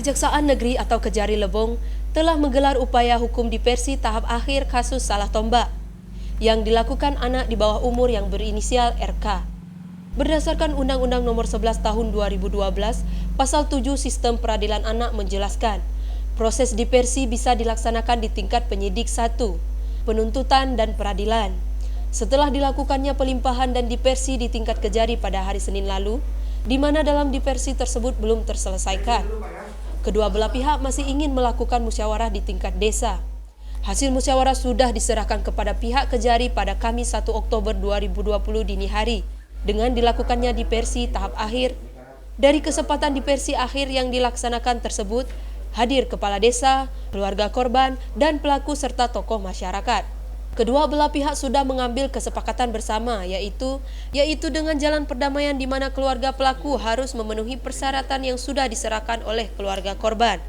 Kejaksaan Negeri atau Kejari Lebong telah menggelar upaya hukum diversi tahap akhir kasus salah tombak yang dilakukan anak di bawah umur yang berinisial RK. Berdasarkan Undang-Undang Nomor 11 Tahun 2012, Pasal 7 Sistem Peradilan Anak menjelaskan, proses diversi bisa dilaksanakan di tingkat penyidik 1, penuntutan dan peradilan. Setelah dilakukannya pelimpahan dan diversi di tingkat Kejari pada hari Senin lalu, di mana dalam diversi tersebut belum terselesaikan, kedua belah pihak masih ingin melakukan musyawarah di tingkat desa. Hasil musyawarah sudah diserahkan kepada pihak Kejari pada Kamis 1 Oktober 2020 dini hari dengan dilakukannya diversi tahap akhir. Dari kesempatan diversi akhir yang dilaksanakan tersebut, hadir kepala desa, keluarga korban, dan pelaku serta tokoh masyarakat. Kedua belah pihak sudah mengambil kesepakatan bersama, yaitu dengan jalan perdamaian di mana keluarga pelaku harus memenuhi persyaratan yang sudah diserahkan oleh keluarga korban.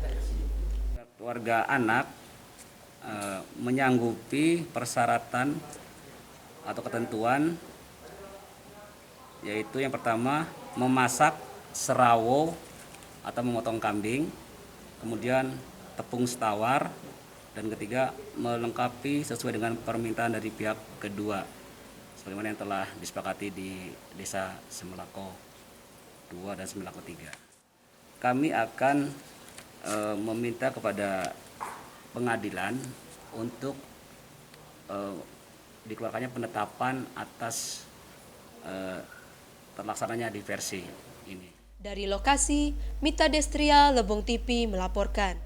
Keluarga anak menyanggupi persyaratan atau ketentuan, yaitu yang pertama memasak serawo atau memotong kambing, kemudian tepung setawar, dan ketiga melengkapi sesuai dengan permintaan dari pihak kedua sebagaimana yang telah disepakati di Desa Semelako 2 dan Semelako 3. Kami akan meminta kepada pengadilan untuk dikeluarkannya penetapan atas terlaksananya diversi ini. Dari lokasi, Mita Destria, Lebong TV melaporkan.